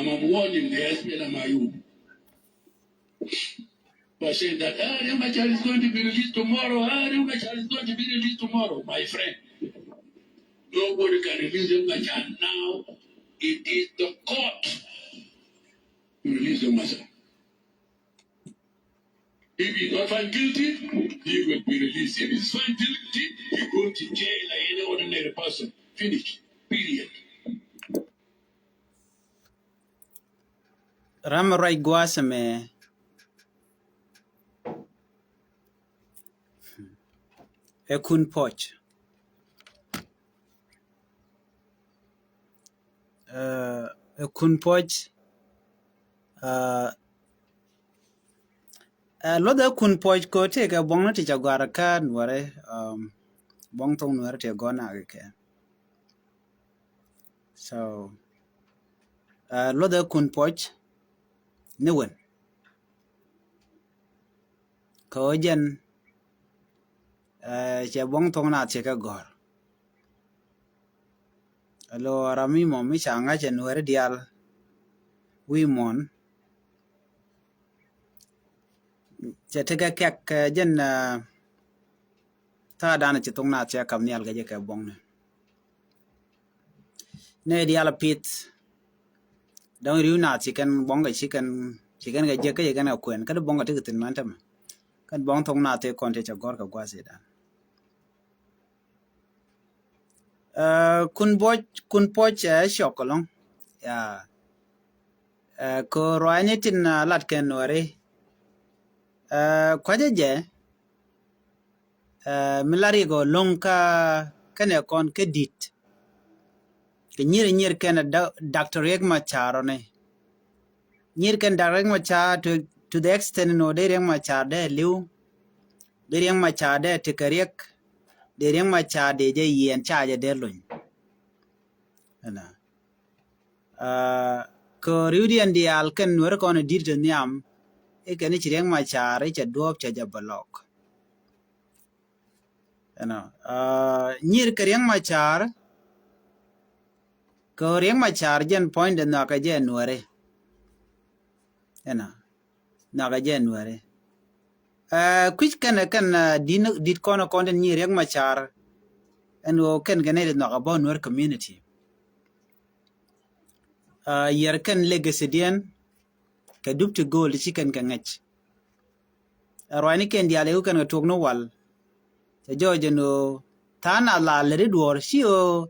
I'm warning the SPLMIU by saying that Machar is going to be released tomorrow. Machar is going to be released tomorrow, my friend. Nobody can release Machar now. It is the court who release Machar. If he's not found guilty, he will be released. If he's found guilty, he go to jail like any ordinary person. Finish. Period. Ramarai Guasame Ekun Poch. Ekun Poch. Loda Kun Poch ko take a bong to Jaguarakan, where bong tong where to gona again. So, Loda Kun Poch, no one. Kojan, bong tong na take a gore. Hello, Rami Mommy Changa and where dial we mon. Chatega kek jen ta dana chitong na cha kam nial ga je bong ne dial pit dong riu na chicken bong ga chicken ga je ka ga na kwen ka bong ga tikin man tam kan bong tong na te kon te cha gor ka gwa se dan kun poch shokolong ya ko roani tin lat ken nore kwaje je milari go lonka kane kon ke dit ke nyir ken Dr. Riek Machar ne nyir ken Dr. Riek Machar to the extent no de Riek Machar de liu de Riek Machar de te Riek de Riek Machar de je yen cha je de lun ana ko riudian dial ken nur kon dit nyam e ken Riek Machar e cha duop cha jabalok ana nyir ke Riek Machar ko Riek Machar jen point na ka je nuare ana na ka je nuare quick kan dit kono konten nyir Riek Machar eno ken gane na ka bon nuar community yer kan legacy dien ka dup to gold chicken kan ngach arwani ken diale u kan ga tok no wal se joje no tana la le duor sio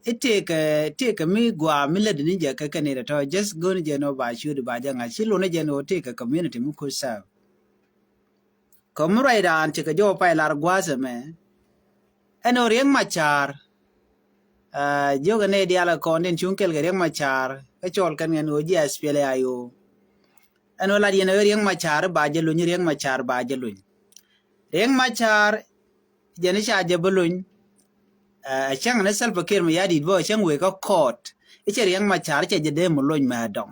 take me gwa mi le ni je ka kan to just go ni je no ba shu ba janga silo ne je no take community mu ko sa komrai dan te ka jo pa lar gwa se me eno Riek Machar joga ne diala konden chunkel ga Riek Machar ka chol kan ngeno ji SPL ayo eno la dien Riek Machar ba je lu ni Riek Machar ba je lu Riek Machar jeni cha je bulun chang na sal pakir ma yadi bo chang we ko court che Riek Machar che je de mulun ma dom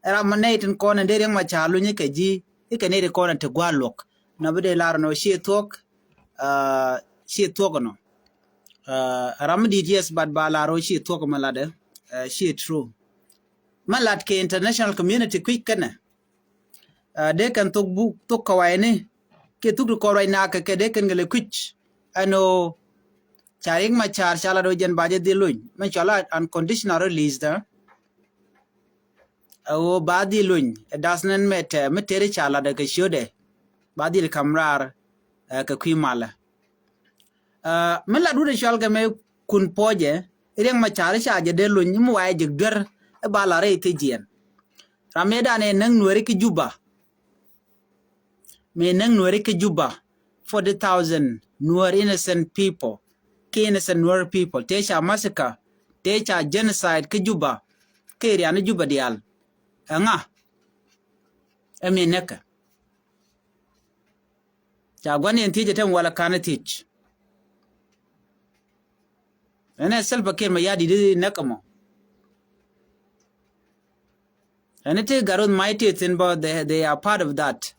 era manetin konen de Riek Machar lu ni ke ji ke ne de konen te gwalok na bede lar no shi tok no ramdi yes bad balaro shi tok malade shi true malat ke international community quick kana de kan tok bu tok kawaine ke tuk ko rai na ke de kan gele quick ano Riek Machar chala do jen baje dilun man chala unconditional release da o badi lun dasnen metere chala da ke shode badi kamrar ka kwimala mala du de shal ga me kun poje Riek Machar cha je de lun mu wa je gar e balare te jien rameda ne nang nuere ki juba me nang nuere ki juba 40,000 nuer innocent people innocent nuer people techa massacre techa genocide ki juba ke riana juba dial nga emineka cha gwani entije tem wala kanatich ene selba kirma yadi di nakamo ene te garod mighty tin but they are part of that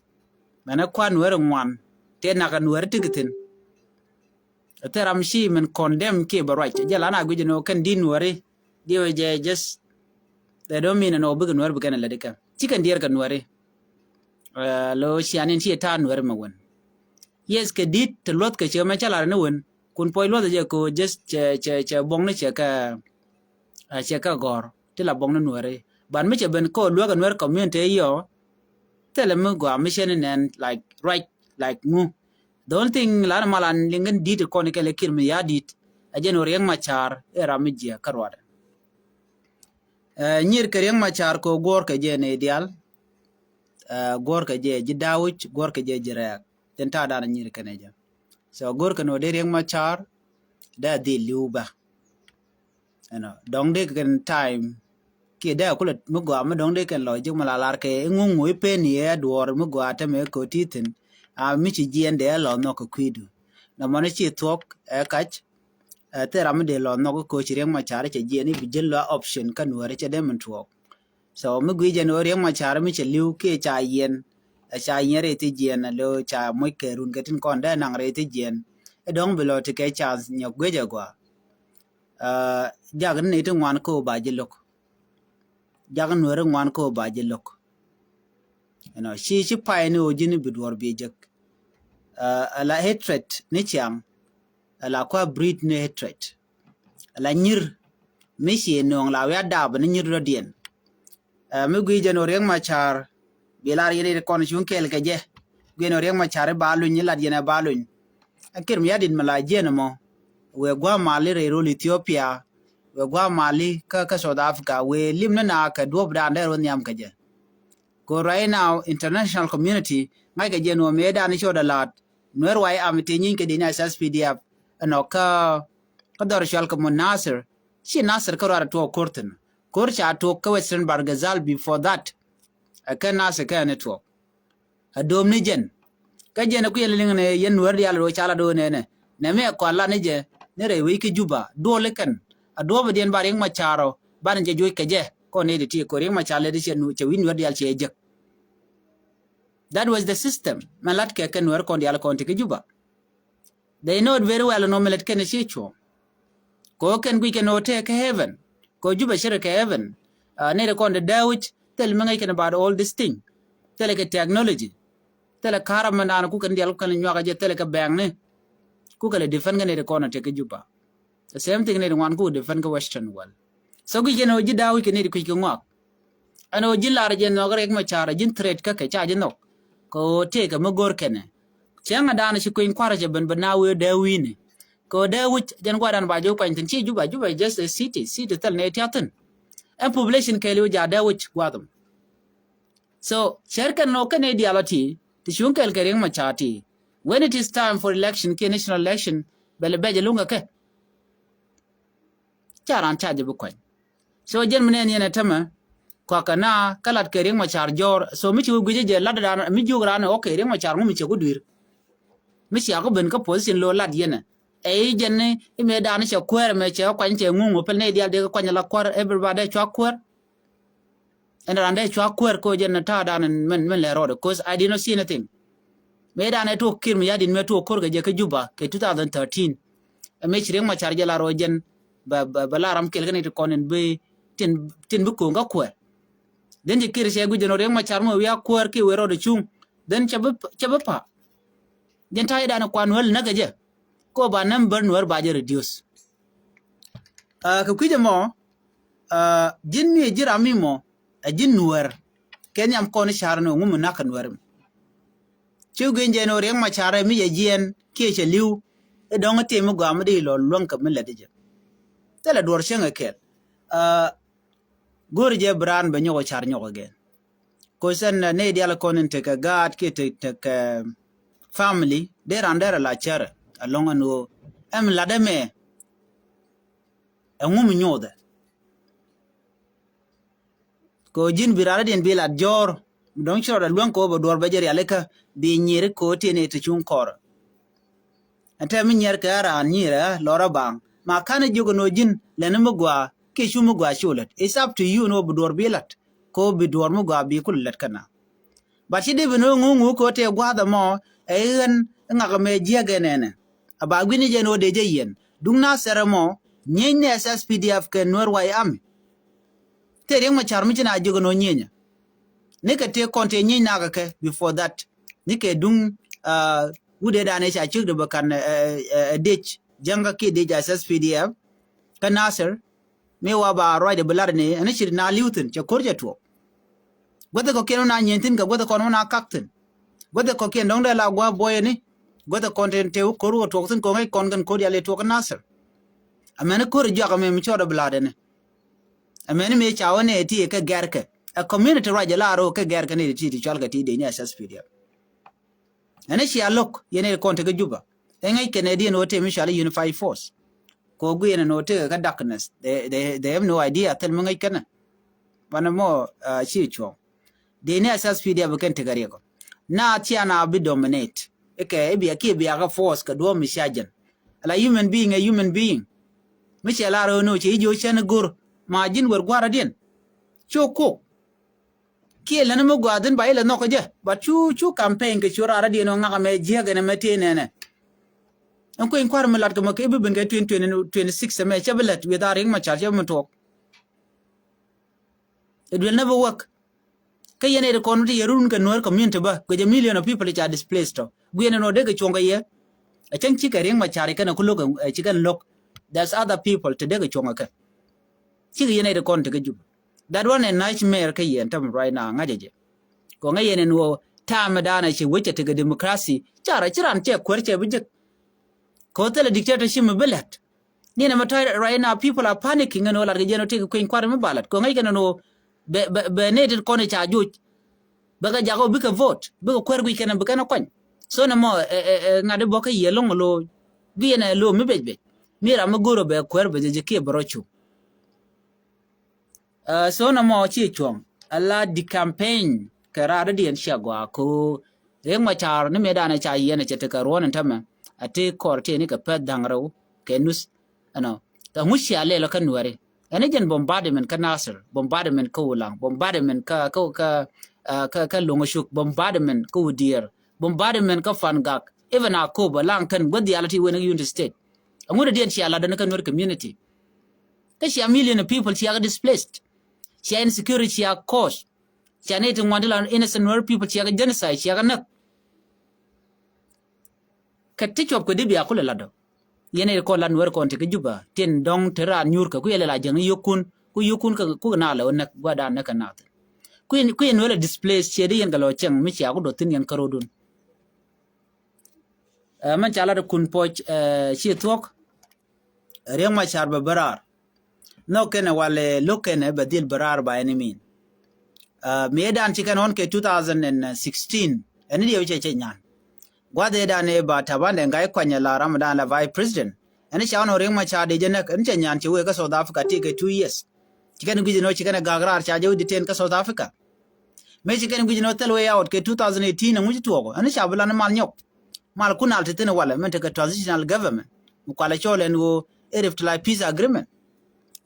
mana kwan wer ngwan te naka nuer tigitin teramshi men condemn ke barwach jala na gujino kan din wari dio je just they don't mean no big nwer bukan la deka chicken dear kan nware lo shianin chi ta nwer ma won yes ke dit to lot ke chema chala ne won kun poi lot je ko just che bong ne che ka gor ti la bong ne nware ban me che ben ko lo kan nwer community yo tell me go mission and like like mu the only thing la malan lingen dit ko ne ke le kir mi ya dit ajen orieng machar era mijia karwada nyir kereng machar ko gor ke je ne dial gor ke je jidawich gor ke je jirak den ta da nyir keneja so gor ke no de reng machar da di liuba dong de ken time ki da kulet mu go am dong de ken lo ju malalar ke ngungu pe ni e dwor mu go ata me ko titin a mi chi jien de lo no ko kwidu na mane chi tok e kach te ram de lo no ko chireng machar che jien ni bijel lo option kan wore che dem tuok so mi gwi jen oreng machar mi che liu ke cha yen re ti jien lo cha mo ke run getin kon da nang re ti jien e dong bilo te ke cha nyok gwe jagwa jagan ne te ngwan ko ba jilok jagan nore ngwan ko ba jilok shi pai ni ojini bidwar bijek ala hatred ni chiang ala kwa breed ni hatred ala nyir mi shi nong la ya dab ni nyir rodien mi gwi jen oreng machar bilar yene kon chun kel ke je gwi oreng machar balu ni lad yene balu akir mi yadin mala jene mo we gwa mali re ro Ethiopia we gwa mali ka South Africa we limna na ka dob da nder won yam ka je ko right now international community ngai ka je no me da ni shoda lat nwer wai am te nyin ke dina SSPDF no ka dor shal ka Nasser shi Nasser ka ra to korten kor cha to ka Western Bargazal before that ka Nasser ka network adom ni jen ka je na ku yelin ne yen wer ya lo chala do ne me ko la ne je ne re wi ki juba dole kan adobe den bareng macharo ban je joy ke je ko ne ti ko reng machale de chenu che win wer yal che je that was the system malat ke kan wer ko yal ko ti juba they know it very well no melet ken chicho ko ken gwi ken ote ke heaven ko juba shere ke heaven ne re ko de dawich tel mengai ken about all this thing tel ke technology tel karam na ku kan yal kan nyaga je tel ke bang ne ku kale defend ne re ko na te ke juba the same thing ne wan ku defend ke western world so gwi ken oji dawich ne ku ki ngok ano jilar je no rek ma chara jin threat ka ke cha je no ko te ke mogor kene chenga dana shi kuin kwara je ben banawe dawine ko dawich jan gwadan ba jo kwantin chi juba just a city tel ne tiaten and population ke lu ja dawich gwadam so sherkan no kene dialati ti shunkel kereng ma chati when it is time for election ke national election bele beje lunga ke charan chaje bu kwan so jen menen yana tama kwa kana kalat kereng ma char jor so mi chu guje je ladda mi jugran okay reng ma char mu mi che gudir mi sia ko ben ka position lo lad yena jenne me dana che kwer me che kwan che ngungu pel ne dial de kwan la kwar everybody chwa kwer and rande chwa kwer ko jenna ta dan men le road cause I did not see anything me dana to kir mi yadin me to kor ga je ka juba ke 2013 me chireng ma charje la rojen ba la ram kel gane to konen be tin bu ko ga kwer den je kir she gu jeno reng ma char mo ya kwer ke we road chung den chaba pa den ta dana kwan wel na ga je ko ba number nuwar ba je reduce ka kuje mo jin mi jira mi mo jin nuwar kenyam ko ni char no ngum na kan nuwar chu gen je no reng ma char mi je jien ke che liu e dong te mo ga ma de lo lon ka mi le de je tele dor shenga ke gor je bran ba nyogo char nyogo gen ko sen ne dial ko nen te ka gat ke te ka family de randera la chara alonga no em lademe ngum nyoda ko jin birara den bila jor don chora luan ko bo dor bajeri aleka bi nyire ko tene te chung kor ata mi nyer ka ara nyira lora bang ma kana jogo no jin lene mugwa ke chu mugwa chulet it's up to you no bo dor bilat ko bi dor mugwa bi kulat kana ba chi de no ngungu ko te gwa da mo en ngaka me jege nene aba gwini je no de je yen dung na seremo nyen SSPDF ke nor wai am te riang machar mi china jogo no nyenya ne ka te konte nyenya na ka before that ni ke dung wude da ne cha chuk de bakan dich janga ke de jasas pdf ka nasir me wa ba roi de bular ne ani shir na liutin cha korja to gwada ko keno na nyentin ka gwada ko na kaktin gwada ko ken dong da la gwa boye ni gwada content te ko ru to tin ko ngai kon gan ko ya le to ka nasir amene ko ru ja me mi choda bulade ne amene me chawane ti ka garka a community raja la ro ka garka ne ti chalga ti de ni asas pdf ana shi alok yene konte ga juba ngai Canadian wote mishala unified force ko gu yene no te ka darkness they have no idea tel ngai kana bana mo shi cho de ne asas pdf kan te gare ko na ti ana bi dominate eke bi aki ga force ka do mishajan ala human being a human being mishala ro no chi jo chen gur majin wer gwara den choko ki la no gwadin ba ila no ko je ba chu campaign ke chura ra di no nga me je ga ne mete ne en ko en kwar me lat ko ke bi ben ga 2026 me chabelet we da ring ma charge me to it will never work ke yene de kon ti yerun ka nor community ba ko je million of people are displaced to guyene no de ga chonga ye a chan chi ka ring ma chari kana kulo ga chi kan lok there's other people to de ga chonga ka chi yene de kon te ga ju that one a nightmare ka yen tam right now ngajeje ko ngayene no time dana chi wuce te ga democracy chara chiran che kwerche bije ko tele dictatorship me belat ni na matai right now people are panicking and all are geno te ko inquire me balat ko ngay no be needed kono cha juj baga jago bika vote bika kwergu kana bika na kwany so na mo ngade boka yelong lo bi na lo mi bejbe mira magoro be kwerbe je ke brochu so na mo chi chong ala di campaign karara di en shagwa ko reng machar ni medana cha yene chete ka ron tama ate korte ni ka pet dangro ke nus ano ta mushi ale lo kan ware ene jen bombardment ka nasir bombardment ka ulang bombardment ka longoshuk bombardment ka udir bombardment ka fangak even akoba lang kan godi alati when you state amuna di en shi ala dan kan ware community ka shi a million of people shi are displaced shi insecurity shi are cause shi ne tin wandila innocent people shi are genocide shi are nak ka tichop ko dibi akula lado yene ko lan wer kon te juba tin dong tera nyur ka ku yele la jang yukun ka ku na la nak gwada na kana ku yen wala displace che de yen galo cheng mi cha ko do tin yen karodun man chala de kun poch chi tok reng ma char barar no kene wale lokene badil barar ba enemin medan chikan on ke 2016 eni dio che nyan gwade da ne ba tabande ngai kwanya la ramadan la vice president ani chawno ring ma cha de jenak en nyan che we ka South Africa ti ke 2 years chikan giji no chikan gagrar cha je di ten ka South Africa me chikan giji no telwe out ke 2018 ngi tuogo ani chabula na mal nyok mal kunal te tene wala men te ka transitional government mu kwala cholen go erif to like peace agreement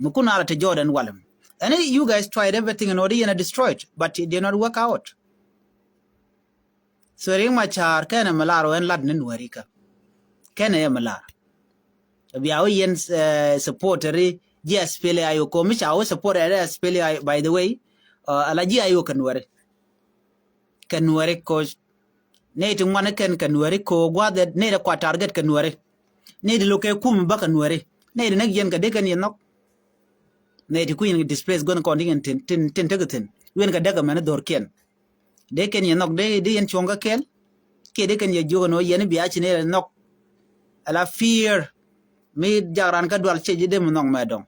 mu kunal te Jordan wala and you guys tried everything in order and destroyed but it did not work out. So ring ma char kana malaro en lad nen warika kana ya malar biawo yen supporteri yes pele ayo ko mi chawo support ere pele by the way alaji ayo kanware ko ne tin wana kanware ko gwade ne da kwa target kanware ne da loke kum ba kanware ne da nagyen ka de kan yen nok ne di kuin displace gon contingent tin tagatin wen ka daga mana dorken de ken yenok de yen chonga kel ke de ken ye jogo no yen biya chine nok ala fear mi jaran ka dwal cheje de monong medong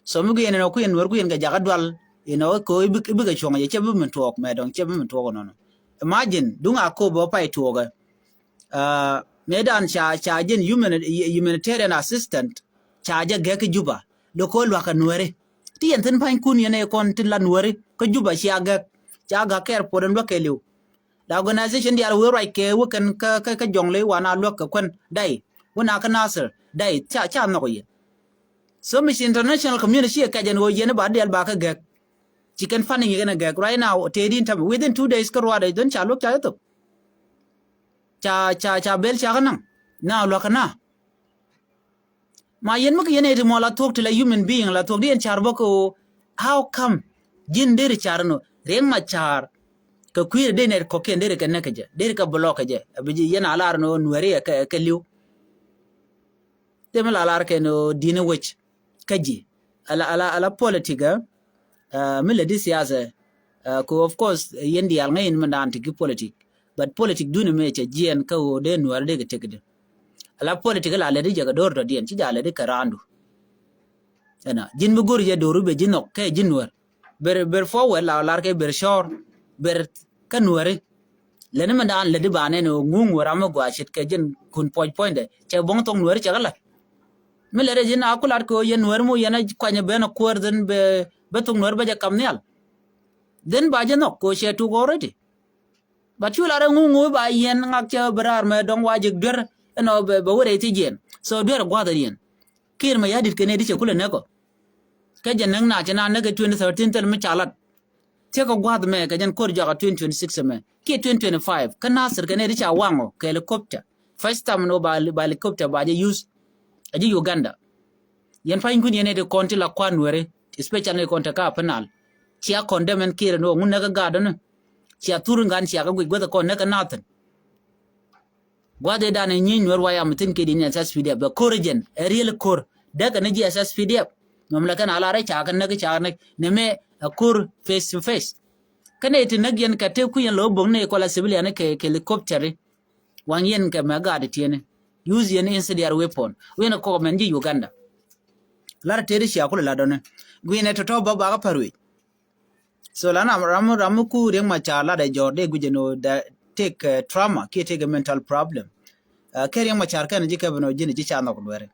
so mi yen no ku yen wor ku yen ga jaga dwal ko ibi ga chonga ye chebe min tok medong chebe min tok no imagine dunga ko bo pai toga medan cha jen humanitarian assistant cha ja ga ke juba do ko lwa ka nuere ti yen tin pan kun yene kon tin la nuere ko juba chaga care poden lo keliu the organization dia we right ke we kan ka jongle wana lo ka kon dai wana ka nasir dai cha no ye so mis international community ka jen wo yene ba del ba ka ga chicken funding yene ga right now tedin tam within 2 days ka rwada don cha lo cha to cha bel cha kana na lo kana ma yen mak yene de mola talk to la human being la talk dien char boko how come jin der charno reng machar ka kwir de ner ko ken der ka nakaje der ka block je abiji yana alar no nuare ka liu temel alar ke no dina wech kaji ala politika mila di siyasa ko of course yendi al ngayin mandan tiki politik but politik duni meche jien ka o de nuare de tekede ala politika la le di jaga dor do dien ci jale de karandu ana jin bu gor je doru be jinok ke jinwar ber forward la lar ke ber shor ber kanware lene mandan le di bane no ngung wara ma gwa shit ke jin kun point de che bong tong nuare che gala milere jin akular ko yen nuare mu yana kwanya be na kurden be tong nuare be ja kamnial den ba je nok ko she tu already but you la ngungu ba yen ngak che berar me dong wajik der no be wore ti jen so der gwa da yen kir ma yadit kene di che kula ne ko ke janang na chana ne ke 2013 tel me chalat che ko gwa me ke jan kor jaga 2026 me ke 2025 kana sir kene di cha wango ke helicopter first time no ba helicopter ba je use aji Uganda yen fa ngun yene de konti la kwanwere especially konta ka penal chia condemn kir no ngun ne ga gadon chia turungan chia ga gwe da kon ne ka nathan gwade dane nyin wer waya mutin ke din SS PDF ba corrigen a real core daga ne SS PDF mamlakan ala rai cha kan ne cha ne me a core face to face kane tin nagyen ka te ku yen lo bong ne ko la civilian ke helicopter wan yen ka maga de tiene use yen incendiary weapon when ko men ji Uganda lar te ri sha ko la don gwine to ba ga parwe so lana ramu ku reng ma cha la de jorde gujeno da take trauma ke take a mental problem ke reng ma char kan ji ka bano jini ji cha no ko were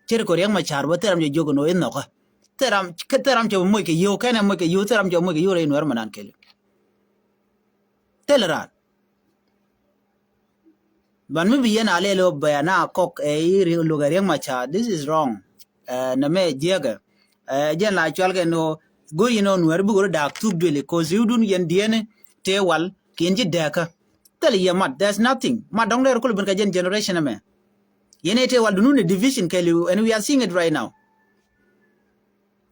tir ko reng ma char bo teram je jogo no en no ka teram je mo ke yo kana mo ke yo teram je mo ke yo re no manan kele telra ban mi biyen ale lo bayana kok e ri lo ga reng ma cha this is wrong na me jega jen la chwal ke no go yino nwer bu go dak tuk dele ko ziudun yen diene te wal kinji deka tell you mat there's nothing ma dong der ko ben ka generation me yene te wal dunu ne division kelu and we are seeing it right now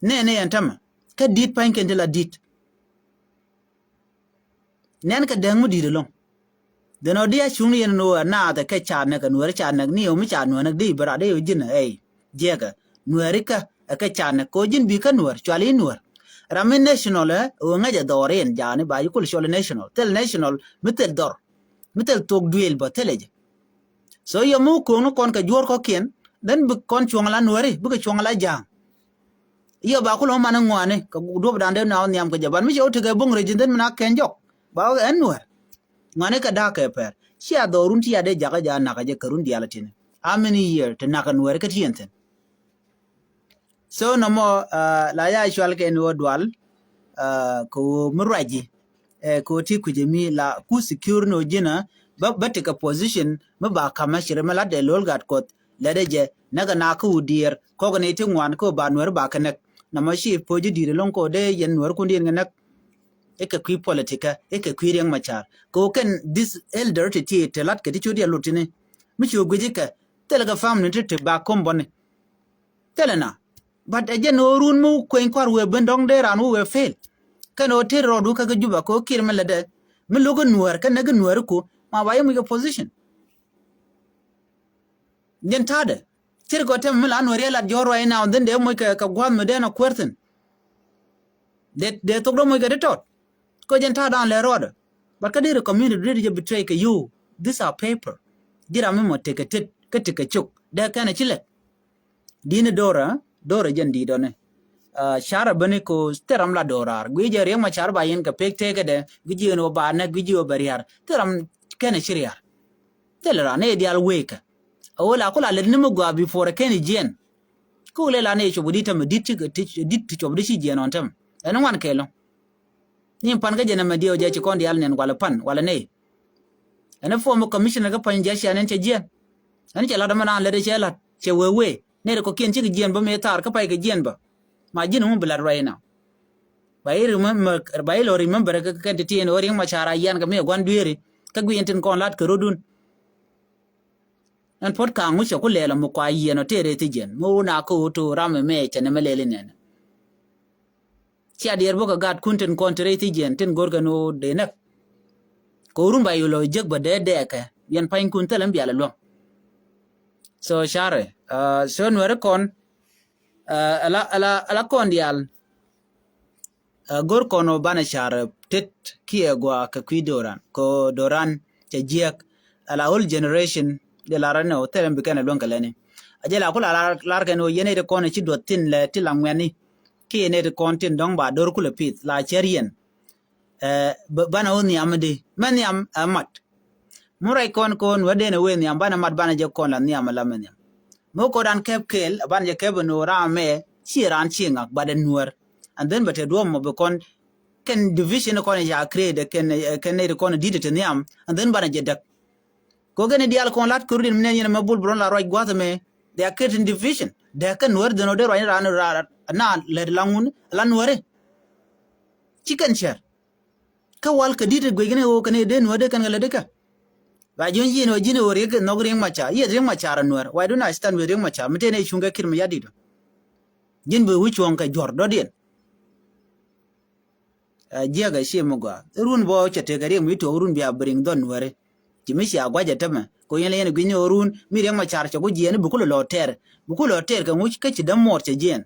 ne antama ka dit pain ken de la dit nen ka dengu di de long de no dia chung yen no na da ka cha na ka nwer cha na ni o mi cha no na di bra de jin ei jega nwerika ka cha na ko jin bi ka nwer chwali nwer ramin national o ngaja doren jani ba yukul shol national tel national mitel dor mitel tok duel ba teleje so yo mu ko no kon ka jor ko ken den bu kon chwangla nwere bu ka chwangla jang yo ba ko lo man ngwane ka do dan de na nyam ka jaban mi o te ga bung rejin den na ken jok ba en nwer ngwane ka da ka per sia dorun ti ade jaga ja na ka je karun dialatin how many year te na ka nwere ka tienten so no mo la ya shwal ke no dwal ko muraji ko ti kujemi la ku secure no jina ba take a position ba kama shire mala de lol gat kot la de je naga na ku dir ko ne ti ngwan ko ba nwer ba kanek na ma shi poji dire lon ko de yen nwer ku ndin nganak e ka ku politika e ka ku riang machar ko ken this elder ti lat ke ti chudi lutine mi chu gujika telaga fam ne te ba kombone telena but again no run mu kwen kwar we bendong de ran we fail kan o te rodu ka juba ko kir mala de mi logo nuar kan naga nuar ko ma baye mu position nyen tade tir ko tem mi la nuar la joro ay now den de mo ka gwam me de na kwerten de to do mo ga de tot ko jen tada le rodo but ka de community ready to betray ka you this are paper dira mi mo take tit ka tika chuk de kana chile dine dora jen di done shara bane ko teram la dorar gwije re ma char bayen ka pek teke de gwije no ba na gwije o bariar teram kene shiriar telra ne dial weka ola kula le nimo gwa before kene jen ko le la ne chobudi tam dit chobudi shi jen on tam eno wan kelo ni pan ga jena madio je ci kon dial nen wala pan wala ne eno formo commissioner ga pan jashi anen che jen ani che la da mana le de che la che wewe ne ko kien ci jen ba me tar ka pai ga jen ba ma jin mu blood right now bay lo remember ka kan ti en ori ma chara yan ka me gwan duere ka gwi enten kon lat ka rodun an pot ka ngu ko lela mo kwa yeno tere ti jen mo na ko to ram me chene melele nen chia der bo ka gat kunten kontre ti jen ten gor ka no de nak ko rum ba yulo jeg ba de ka yen pain kun telam biala lo so share so nuere kon ala kon dial gor kono bana share tet kie gwa ka kwidoran ko doran te jiek ala old generation de la rano telam bi kana lon kalene ajela kula lar kan o yene de kono ci dotin le tilangweni ki ne de kontin dong ba dor kula pit la cherien bana oni amade man yam amat murai kon wade ne wen yam bana mat bana je kon la niam la men yam mo ko dan kep kel bana je keb no rame chiran chinga baden nuer and then but do mo be kon ken division kon ya create ken ne kon did te niam and then bana je dak ko gene dial kon lat kurdin men yen mabul bron la roj gwata me they are creating division they can nuer de no de ran na le langun lan nuere chicken share ka wal ka did go gene o kane de nuer de kan la de ka ba jon jino ore ke no ring macha ye ring macha ran nuer why don't I stand with ring macha mete ne chunga kirma yadi do jin be which one ka jor do den jiaga she mogwa run bo chete gari mi to run bia bring don nuere jimishi agwaja tama ko yele yen gwinyo run mi ring macha cho go jien bu ko lo ter ka nguch ka chi da mor che jien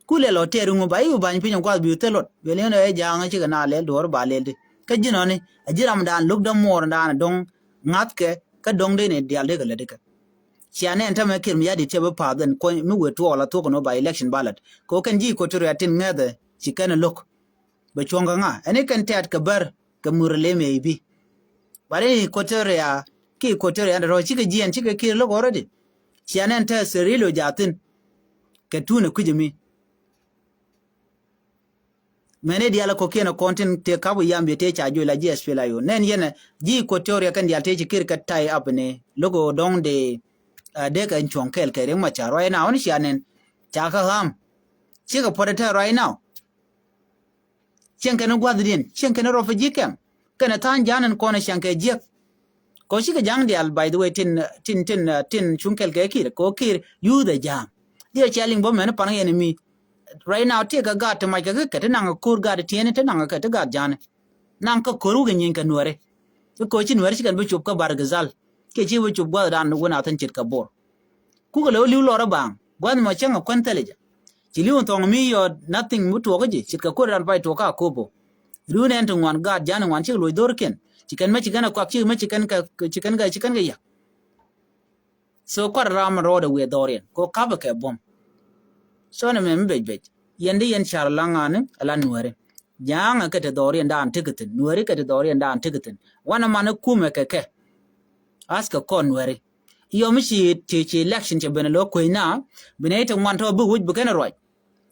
kule lo ter ngu ba yu ban pinyo kwa bi telot wele ne e janga chi na le dor ba le ka jino ne ajiram dan luk da mor dan dong ngat ke ka dong de ne dial de ga le de ka chiane enta me kirm yadi tebe pa den ko mi we to la to no by election ballot ko kan ji ko to yatin ngade chi kana lok ba chonga nga ene kan tat ka bar ka murle me bi bare ko to ya ki ko to ya ro chi ka jien chi ka kir lok already chiane enta serilo jatin ka tuna kujimi mene diala ko kena content te kabu yambe te chajo la GSP la yo nen yene ji ko teoria kan dial te chikir ka tie up ne logo dong de ka chonkel ke rema cha right now ni shanen cha ka ham chi ka podata right now chen kan gwadrin chen kan ro faji kam kana tan janan ko na shanke je ko shi ka jang dial by the way tin chunkel ke kir ko kir you the jam dia chaling bo men pan yene mi right now take a got to my ka nang kur ga tiene te nang ka te ga jan nang ka koru ga nyin ka nuare ko chi nuare chi kan bu chup ka bar gazal ke chi bu chup ga dan wona tan chit ka bor ku ga lo liu lo ra bang gwan ma changa kwan teleja chi liu tong mi yo nothing mu to ga ji chit ka ko ran bai to ka ko bo ru nen to ngwan ga jan ngwan chi lo dor ken chi kan ma chi gana kwa chi ma chi kan ga ya so ko ram ro da we dorien ko ka ba ke bom so na mem bej yende yen char langane ala nuare janga kete dori ndan tikitin nuare kete dori ndan tikitin wana mane kume keke aska kon nuare yo mishi che election che benelo koina benete ngwanto bu wuj bu kana roj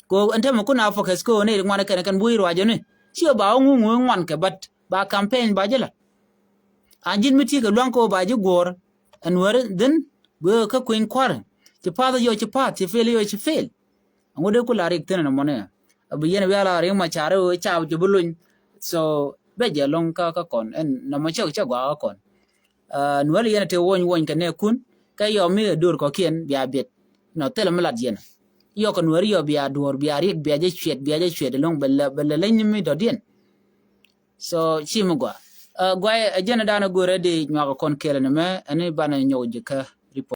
ko ante mo kuna focus ko ne ngwana kan buyi roje ne chi ba ngu ngwan ke bat ba campaign ba jela anjin miti ga lwanko ba ji gor nuare den bu ka kuin kwar ti pa yo ti pa ti fel yo ti fel ngode ko la rik tena mone abu yene wala ri ma chare o cha bu bulun so beje long ka kon en na ma cha gwa kon nuwali yene te won ka ne kun ka yo mi dur ko kien bia bet no tele mlat yene yo ko nuwari yo bia dur bia rik bia je chwet long belle len mi do dien so chi mu gwa jene dana gore de nywa kon kele ne me ani bana nyoje ka